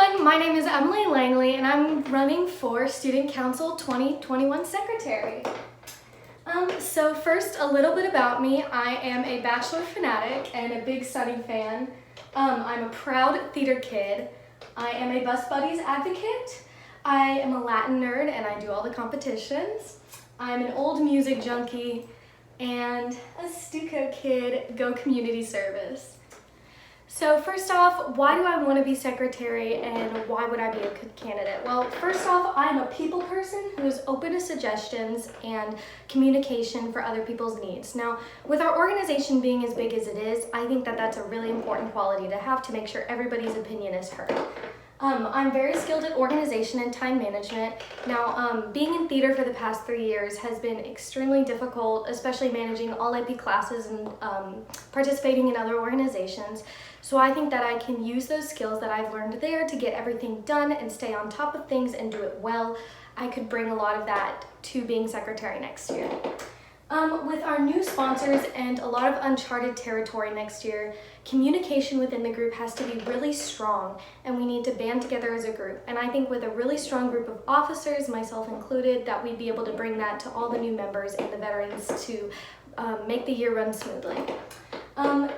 everyone, my name is Emily Langley and I'm running for Student Council 2021 Secretary. So first, a little bit about me. I am a Bachelor fanatic and a big Sunny fan. I'm a proud theater kid. I am a Bus Buddies advocate. I am a Latin nerd and I do all the competitions. I'm an old music junkie and a stuco kid, go community service. So first off, why do I want to be secretary and why would I be a good candidate? Well, first off, I'm a people person who is open to suggestions and communication for other people's needs. Now, with our organization being as big as it is, I think that that's a really important quality to have to make sure everybody's opinion is heard. I'm very skilled at organization and time management. Now, being in theater for the past 3 years has been extremely difficult, especially managing all AP classes and participating in other organizations. So I think that I can use those skills that I've learned there to get everything done and stay on top of things and do it well. I could bring a lot of that to being secretary next year. With our new sponsors and a lot of uncharted territory next year, communication within the group has to be really strong and we need to band together as a group. And I think with a really strong group of officers, myself included, that we'd be able to bring that to all the new members and the veterans to make the year run smoothly.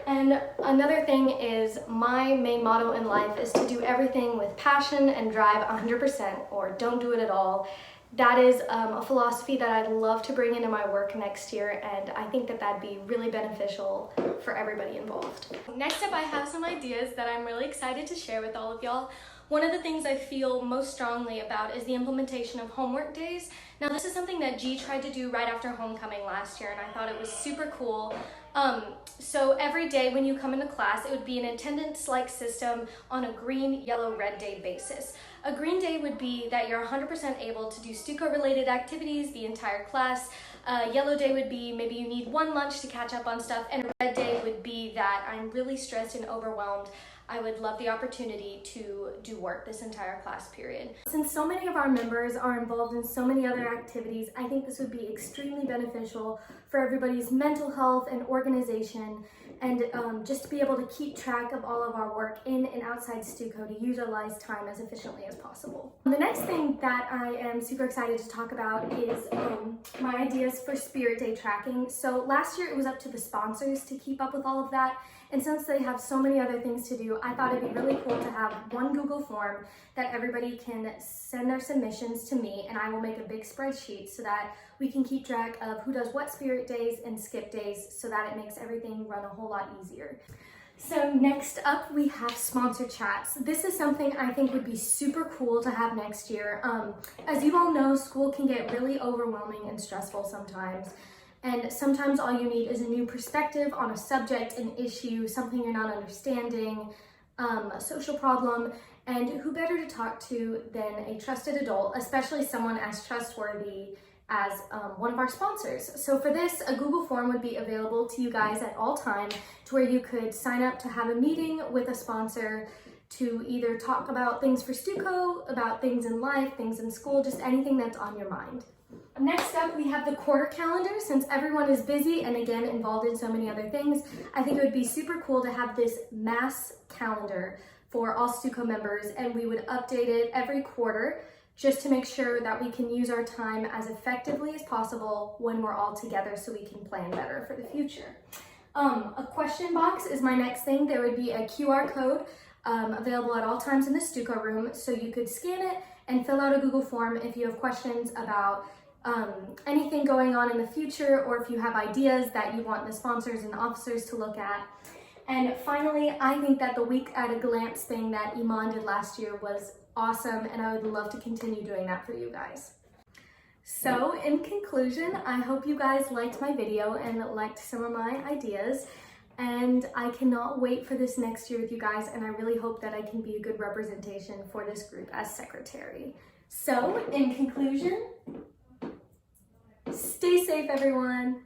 And another thing is my main motto in life is to do everything with passion and drive 100% or don't do it at all. That is a philosophy that I'd love to bring into my work next year, and I think that that'd be really beneficial for everybody involved. Next up, I have some ideas that I'm really excited to share with all of y'all. One of the things I feel most strongly about is the implementation of homework days. Now, this is something that G tried to do right after homecoming last year, and I thought it was super cool. So every day when you come into class, it would be an attendance-like system on a green, yellow, red day basis. A green day would be that you're 100% able to do stuco-related activities the entire class. A yellow day would be maybe you need one lunch to catch up on stuff, and a red day would be that I'm really stressed and overwhelmed. I would love the opportunity to do work this entire class period. Since so many of our members are involved in so many other activities, I think this would be extremely beneficial for everybody's mental health and organization, and just to be able to keep track of all of our work in and outside stuco to utilize time as efficiently as possible. The next thing that I am super excited to talk about is my ideas for Spirit Day tracking. So last year it was up to the sponsors to keep up with all of that, and since they have so many other things to do, I thought it'd be really cool to have one Google form that everybody can send their submissions to me, and I will make a big spreadsheet so that we can keep track of who does what Spirit Days and skip days so that it makes everything run a whole lot easier. So next up, we have sponsor chats. This is something I think would be super cool to have next year. As you all know, school can get really overwhelming and stressful sometimes. And sometimes all you need is a new perspective on a subject, an issue, something you're not understanding, a social problem, and who better to talk to than a trusted adult, especially someone as trustworthy as one of our sponsors. So for this, a Google form would be available to you guys at all times to where you could sign up to have a meeting with a sponsor to either talk about things for stuco, about things in life, things in school, just anything that's on your mind. Next up, we have the quarter calendar. Since everyone is busy and again involved in so many other things, I think it would be super cool to have this mass calendar for all stuco members, and we would update it every quarter just to make sure that we can use our time as effectively as possible when we're all together so we can plan better for the future. A question box is my next thing. There would be a QR code available at all times in the stuco room, so you could scan it and fill out a Google form if you have questions about anything going on in the future, or if you have ideas that you want the sponsors and officers to look at. And finally, I think that the week at a glance thing that Iman did last year was awesome, and I would love to continue doing that for you guys. So in conclusion, I hope you guys liked my video and liked some of my ideas, and I cannot wait for this next year with you guys, and I really hope that I can be a good representation for this group as secretary. So in conclusion, stay safe everyone,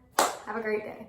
have a great day.